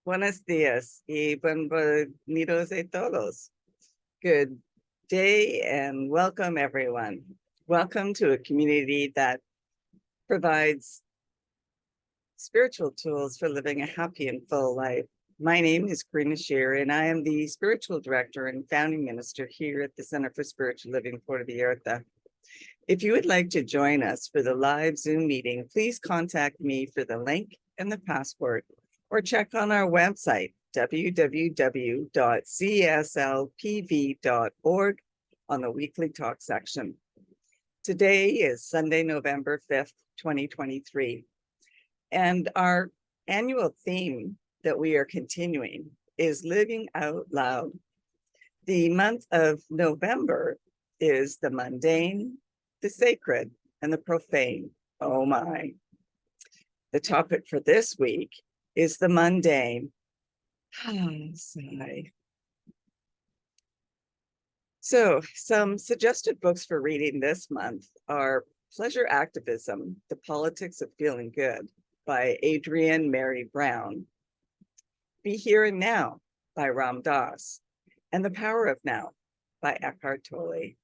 buenos días y bienvenidos a todos. Good day and welcome everyone. Welcome to a community that provides spiritual tools for living a happy and full life. My name is Karina Shear, and I am the spiritual director and founding minister here at the Center for Spiritual Living Puerto Vallarta. If you would like to join us for the live Zoom meeting, please contact me for the link and the password, or check on our website, www.cslpv.org, on the weekly talk section. Today is Sunday, November 5th, 2023. And our annual theme that we are continuing is Living Out Loud. The month of November is the mundane, the sacred, and the profane. Oh my. The topic for this week is the mundane. Sigh. So some suggested books for reading this month are Pleasure Activism, The Politics of Feeling Good by Adrienne Mary Brown, Be Here and Now by Ram Dass, and The Power of Now by Eckhart Tolle.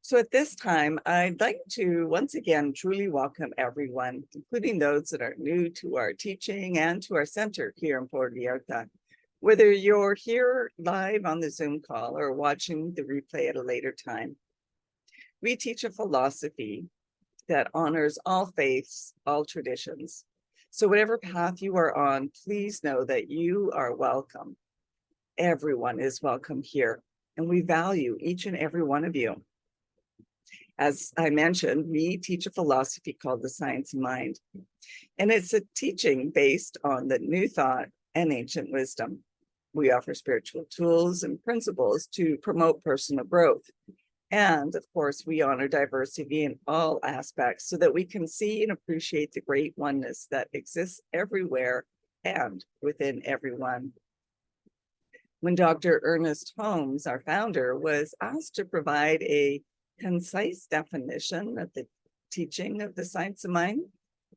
So at this time, I'd like to once again truly welcome everyone, including those that are new to our teaching and to our center here in Puerto Vallarta. Whether you're here live on the Zoom call or watching the replay at a later time, we teach a philosophy that honors all faiths, all traditions. So whatever path you are on, please know that you are welcome. Everyone is welcome here, and we value each and every one of you. As I mentioned, we teach a philosophy called the Science of Mind, and it's a teaching based on the new thought and ancient wisdom. We offer spiritual tools and principles to promote personal growth. And of course, we honor diversity in all aspects so that we can see and appreciate the great oneness that exists everywhere and within everyone. When Dr. Ernest Holmes, our founder, was asked to provide a concise definition of the teaching of the Science of Mind,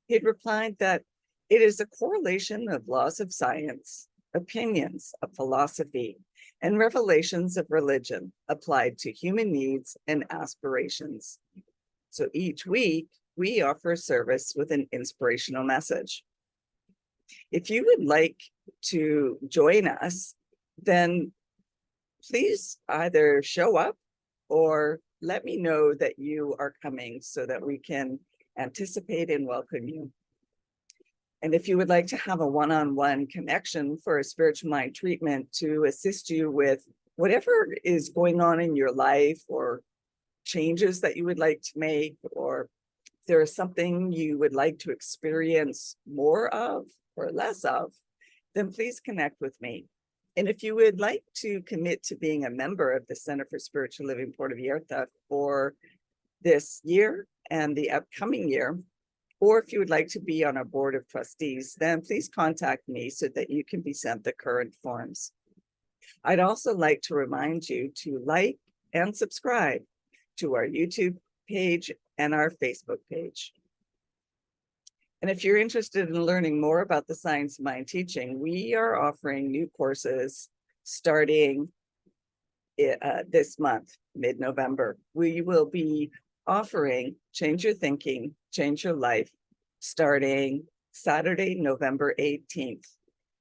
he replied that it is a correlation of laws of science, opinions of philosophy, and revelations of religion applied to human needs and aspirations. So each week, we offer a service with an inspirational message. If you would like to join us, then please either show up or let me know that you are coming so that we can anticipate and welcome you. And if you would like to have a one-on-one connection for a spiritual mind treatment to assist you with whatever is going on in your life or changes that you would like to make, or if there is something you would like to experience more of or less of, then please connect with me. And if you would like to commit to being a member of the Center for Spiritual Living Puerto Vallarta for this year and the upcoming year, or if you would like to be on our board of trustees, then please contact me so that you can be sent the current forms. I'd also like to remind you to like and subscribe to our YouTube page and our Facebook page. And if you're interested in learning more about the Science of Mind teaching, we are offering new courses starting this month, mid-November. We will be offering Change Your Thinking, Change Your Life, starting Saturday, November 18th.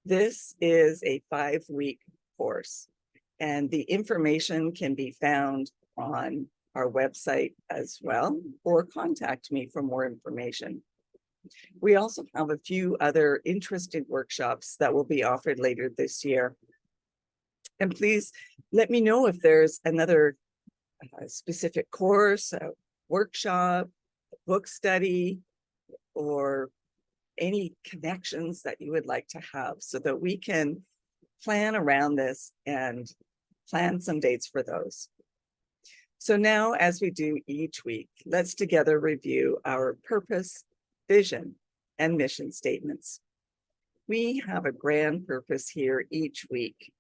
This is a 5-week course, and the information can be found on our website as well, or contact me for more information. We also have a few other interesting workshops that will be offered later this year. And please let me know if there's another specific course, a workshop, a book study, or any connections that you would like to have so that we can plan around this and plan some dates for those. So now, as we do each week, let's together review our purpose, vision, and mission statements. We have a grand purpose here each week,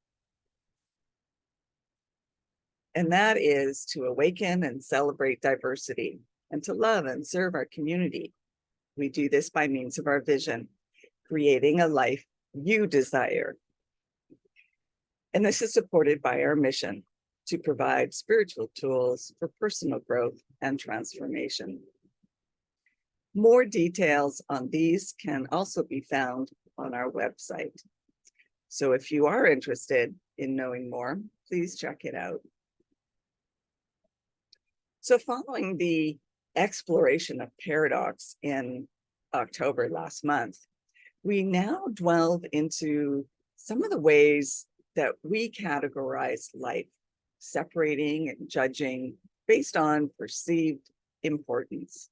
and that is to awaken and celebrate diversity and to love and serve our community. We do this by means of our vision, creating a life you desire. And this is supported by our mission to provide spiritual tools for personal growth and transformation. More details on these can also be found on our website. So if you are interested in knowing more, please check it out. So following the exploration of paradox in October last month, we now delve into some of the ways that we categorize life, separating and judging based on perceived importance.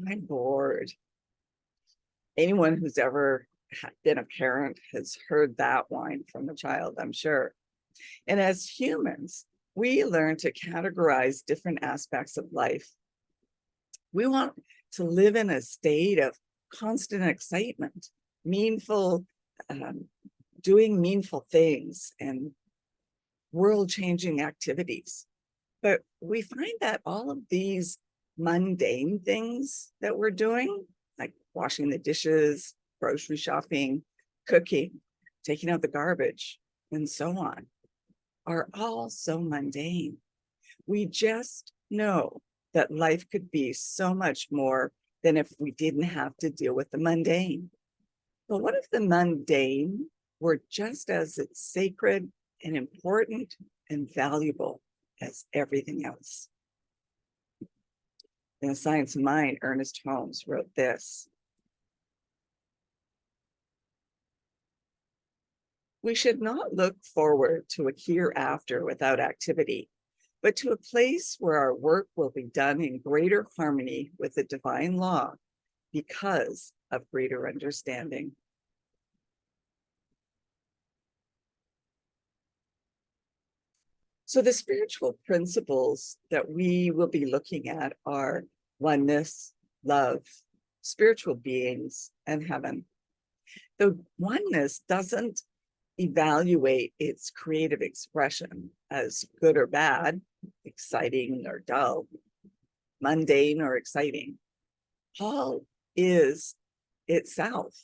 I'm bored. Anyone who's ever been a parent has heard that whine from a child, I'm sure. And as humans, we learn to categorize different aspects of life. We want to live in a state of constant excitement, meaningful, doing meaningful things and world-changing activities. But we find that all of these mundane things that we're doing, like washing the dishes, grocery shopping, cooking, taking out the garbage, and so on, are all so mundane. We just know that life could be so much more than if we didn't have to deal with the mundane. But what if the mundane were just as sacred and important and valuable as everything else? In The Science of Mind, Ernest Holmes wrote this: "We should not look forward to a hereafter without activity, but to a place where our work will be done in greater harmony with the divine law because of greater understanding." So the spiritual principles that we will be looking at are oneness, love, spiritual beings, and heaven. The oneness doesn't evaluate its creative expression as good or bad, exciting or dull, mundane or exciting. All is itself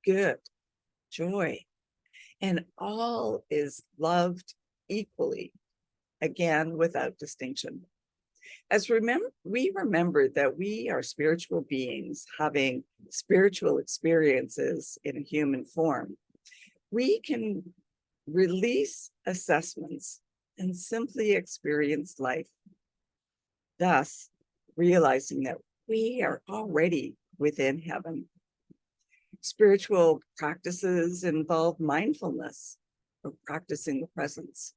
good, joy, and all is loved equally, again, without distinction. As we remember that we are spiritual beings having spiritual experiences in a human form, we can release assessments and simply experience life, thus realizing that we are already within heaven. Spiritual practices involve mindfulness, or practicing the presence,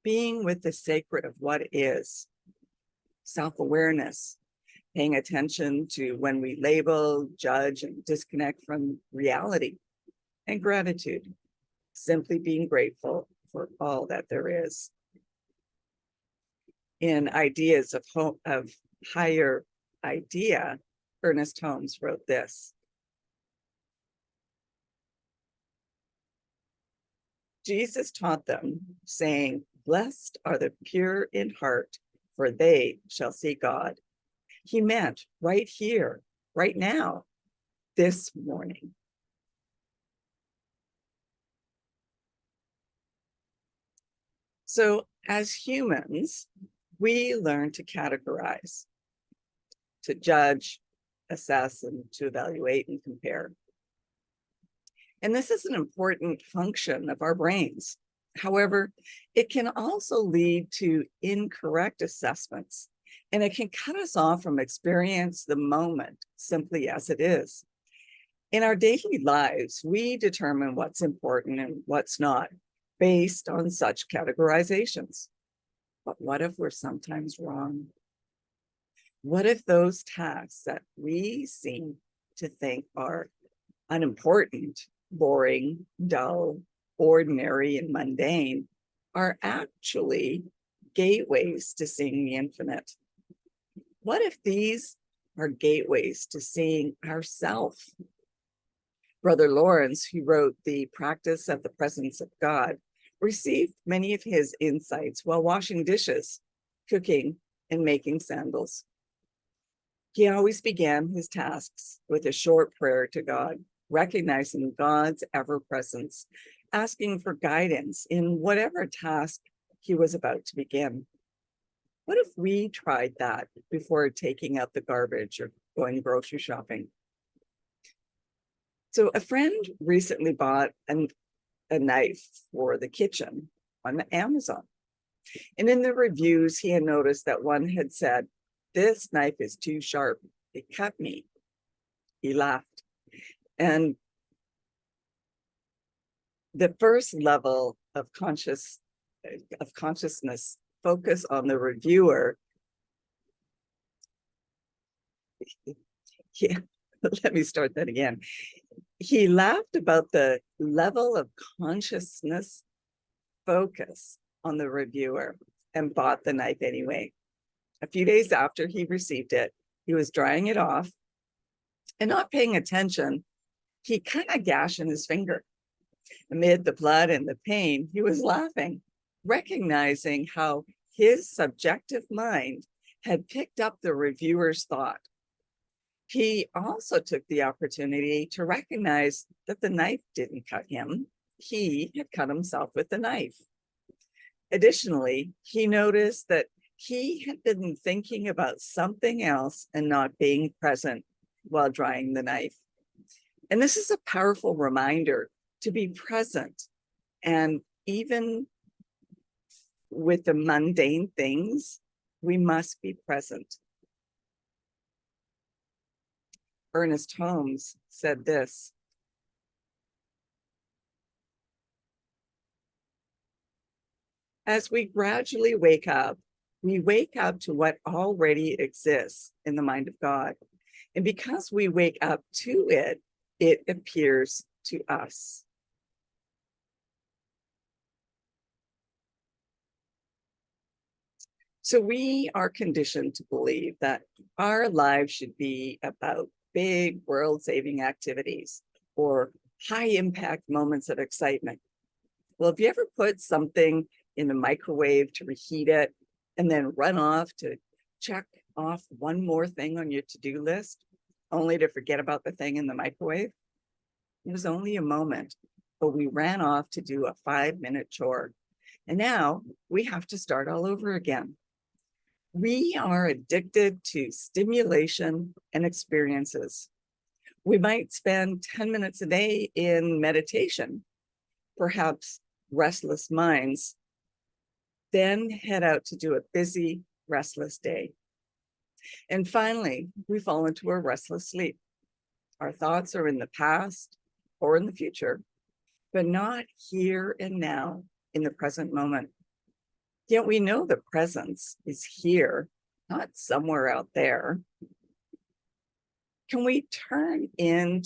being with the sacred of what is, self-awareness, paying attention to when we label, judge, and disconnect from reality, and gratitude, simply being grateful for all that there is. In Ideas of Higher Idea, Ernest Holmes wrote this: "Jesus taught them, saying, 'Blessed are the pure in heart, for they shall see God.' He meant right here, right now, this morning." So as humans, we learn to categorize, to judge, assess, and to evaluate and compare. And this is an important function of our brains. However, it can also lead to incorrect assessments, and it can cut us off from experience the moment simply as it is. In our daily lives, we determine what's important and what's not based on such categorizations. But what if we're sometimes wrong? What if those tasks that we seem to think are unimportant, boring, dull, ordinary, and mundane are actually gateways to seeing the infinite? What if these are gateways to seeing ourselves? Brother Lawrence, who wrote The Practice of the Presence of God, received many of his insights while washing dishes, cooking, and making sandals. He always began his tasks with a short prayer to God, recognizing God's ever-presence, asking for guidance in whatever task he was about to begin. What if we tried that before taking out the garbage or going grocery shopping? So a friend recently bought a knife for the kitchen on Amazon. And in the reviews, he had noticed that one had said, "This knife is too sharp. It cut me." He laughed. And the first level of consciousness focus on the reviewer. Yeah, let me start that again. He laughed about the level of consciousness focus on the reviewer and bought the knife anyway. A few days after he received it, he was drying it off and not paying attention. He cut a gash in his finger. Amid the blood and the pain, he was laughing, recognizing how his subjective mind had picked up the reviewer's thought. He also took the opportunity to recognize that the knife didn't cut him. He had cut himself with the knife. Additionally, he noticed that he had been thinking about something else and not being present while drying the knife. And this is a powerful reminder to be present. And even with the mundane things, we must be present. Ernest Holmes said this: "As we gradually wake up to what already exists in the mind of God. And because we wake up to it, it appears to us." So we are conditioned to believe that our lives should be about big world-saving activities or high-impact moments of excitement. Well, have you ever put something in the microwave to reheat it and then run off to check off one more thing on your to-do list, only to forget about the thing in the microwave? It was only a moment, but we ran off to do a 5-minute chore. And now we have to start all over again. We are addicted to stimulation and experiences. We might spend 10 minutes a day in meditation, perhaps restless minds, then head out to do a busy, restless day. And finally, we fall into a restless sleep. Our thoughts are in the past or in the future, but not here and now in the present moment. Yet we know the presence is here, not somewhere out there. Can we turn in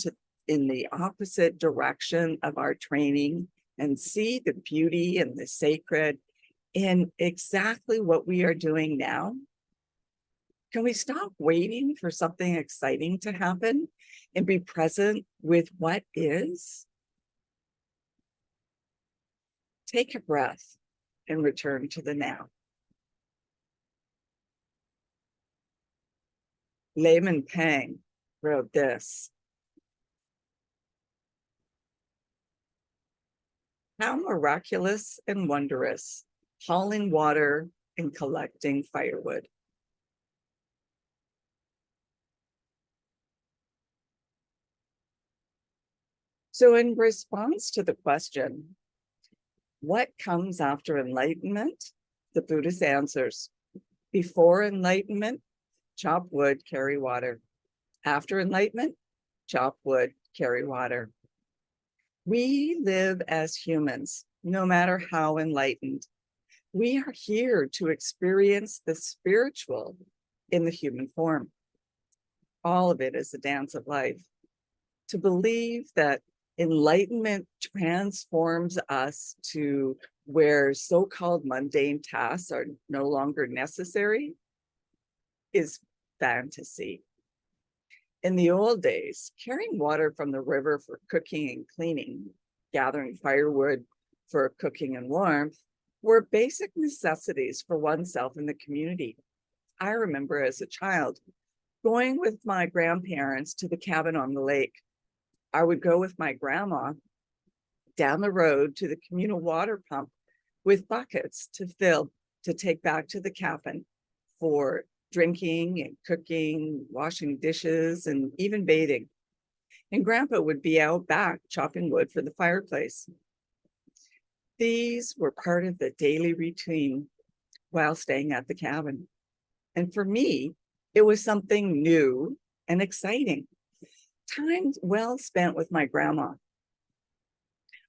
the opposite direction of our training and see the beauty and the sacred in exactly what we are doing now? Can we stop waiting for something exciting to happen and be present with what is? Take a breath and return to the now. Layman Pang wrote this: "How miraculous and wondrous, hauling water and collecting firewood." So in response to the question, what comes after enlightenment? The Buddhist answers: before enlightenment, chop wood, carry water. After enlightenment, chop wood, carry water. We live as humans, no matter how enlightened. We are here to experience the spiritual in the human form. All of it is a dance of life. To believe that enlightenment transforms us to where so-called mundane tasks are no longer necessary is fantasy. In the old days, carrying water from the river for cooking and cleaning, gathering firewood for cooking and warmth, were basic necessities for oneself and the community. I remember as a child going with my grandparents to the cabin on the lake. I would go with my grandma down the road to the communal water pump with buckets to fill to take back to the cabin for drinking and cooking, washing dishes, and even bathing. And Grandpa would be out back chopping wood for the fireplace. These were part of the daily routine while staying at the cabin. And for me, it was something new and exciting. Time well spent with my grandma.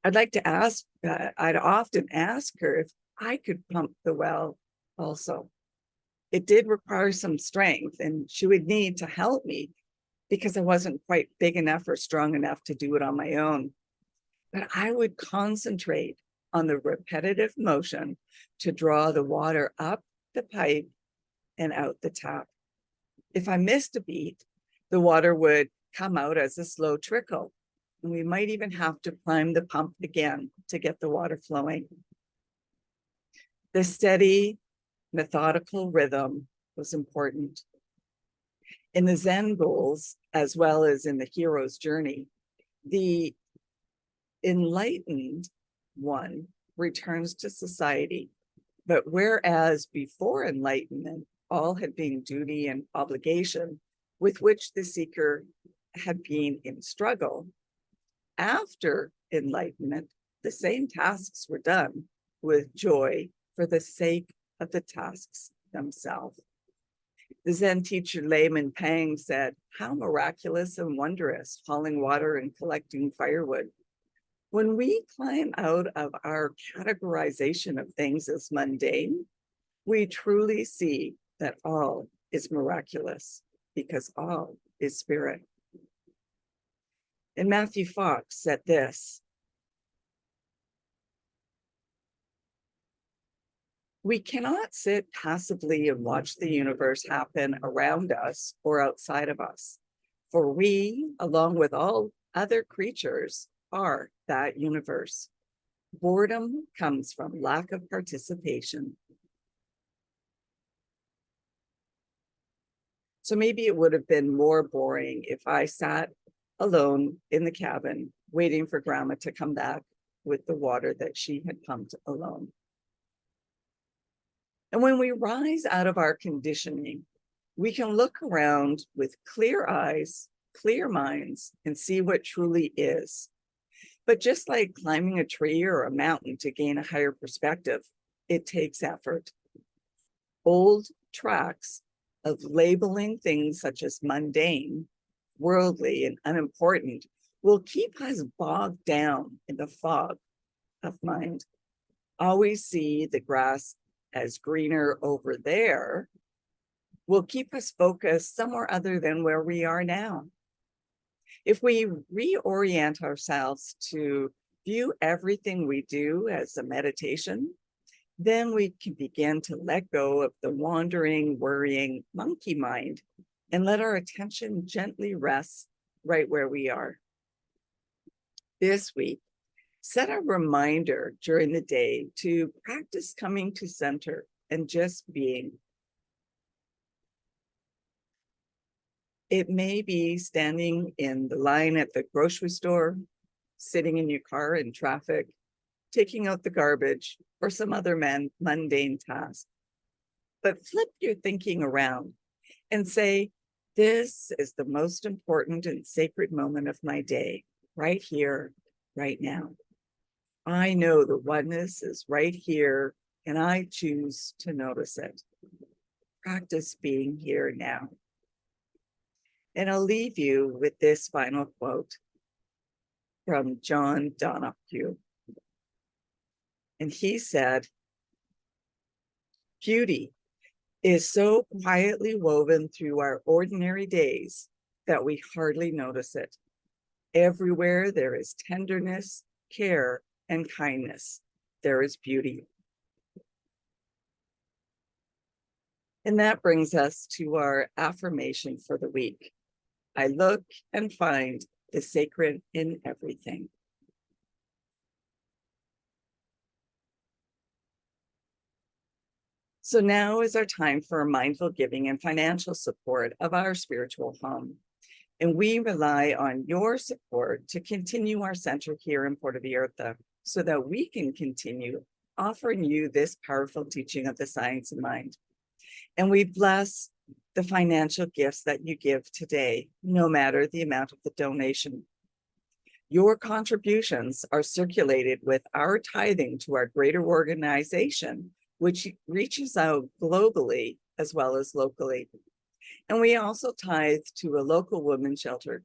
I'd often ask her if I could pump the well also. It did require some strength, and she would need to help me because I wasn't quite big enough or strong enough to do it on my own. But I would concentrate on the repetitive motion to draw the water up the pipe and out the tap. If I missed a beat, the water would come out as a slow trickle, and we might even have to prime the pump again to get the water flowing. The steady, methodical rhythm was important. In the Zen goals, as well as in the hero's journey, the enlightened one returns to society. But whereas before enlightenment, all had been duty and obligation with which the seeker had been in struggle, after enlightenment, the same tasks were done with joy for the sake of the tasks themselves. The Zen teacher Layman Pang said, "How miraculous and wondrous hauling water and collecting firewood. When we climb out of our categorization of things as mundane, we truly see that all is miraculous because all is spirit." And Matthew Fox said this, "We cannot sit passively and watch the universe happen around us or outside of us, for we, along with all other creatures, are that universe. Boredom comes from lack of participation." So maybe it would have been more boring if I sat alone in the cabin, waiting for Grandma to come back with the water that she had pumped alone. And when we rise out of our conditioning, we can look around with clear eyes, clear minds, and see what truly is. But just like climbing a tree or a mountain to gain a higher perspective, it takes effort. Old tracks of labeling things such as mundane, worldly, and unimportant will keep us bogged down in the fog of mind. Always see the grass as greener over there will keep us focused somewhere other than where we are now. If we reorient ourselves to view everything we do as a meditation, then we can begin to let go of the wandering, worrying monkey mind and let our attention gently rest right where we are. This week, set a reminder during the day to practice coming to center and just being. It may be standing in the line at the grocery store, sitting in your car in traffic, taking out the garbage, or some other mundane task. But flip your thinking around and say, this is the most important and sacred moment of my day, right here, right now. I know the oneness is right here, and I choose to notice it. Practice being here now. And I'll leave you with this final quote from John Donahue. And he said, "Beauty is so quietly woven through our ordinary days that we hardly notice it. Everywhere there is tenderness, care, and kindness, there is beauty." And that brings us to our affirmation for the week. I look and find the sacred in everything. So now is our time for mindful giving and financial support of our spiritual home. And we rely on your support to continue our center here in Puerto Vallarta so that we can continue offering you this powerful teaching of the science of mind. And we bless the financial gifts that you give today, no matter the amount of the donation. Your contributions are circulated with our tithing to our greater organization, which reaches out globally as well as locally. And we also tithe to a local women's shelter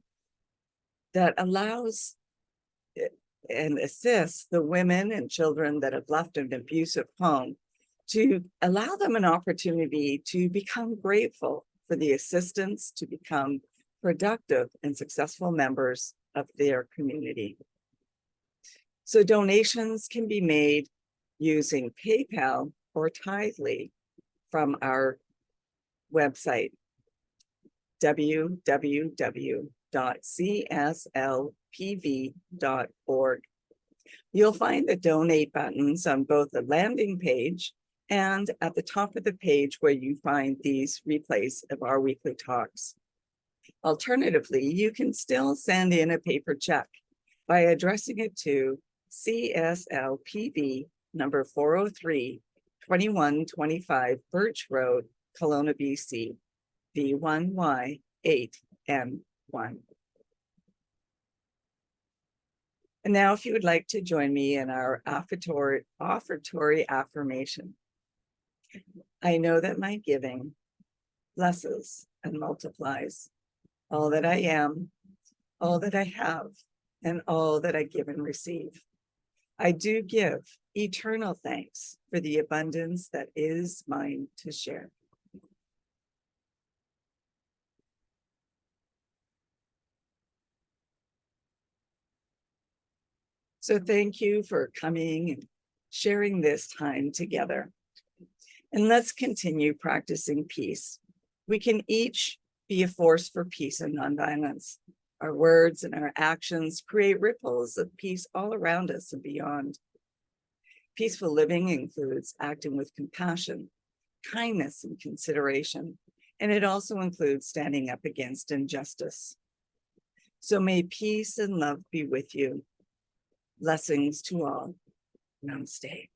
that allows and assists the women and children that have left an abusive home to allow them an opportunity to become grateful for the assistance to become productive and successful members of their community. So donations can be made using PayPal or Tithely from our website, www.cslpv.org. You'll find the donate buttons on both the landing page and at the top of the page where you find these replays of our weekly talks. Alternatively, you can still send in a paper check by addressing it to CSLPV number 403, 2125 Birch Road, Kelowna, BC, V1Y8M1. And now, if you would like to join me in our offertory affirmation. I know that my giving blesses and multiplies all that I am, all that I have, and all that I give and receive. I do give eternal thanks for the abundance that is mine to share. So thank you for coming and sharing this time together. And let's continue practicing peace. We can each be a force for peace and nonviolence. Our words and our actions create ripples of peace all around us and beyond. Peaceful living includes acting with compassion, kindness, and consideration. And it also includes standing up against injustice. So may peace and love be with you. Blessings to all. Namaste.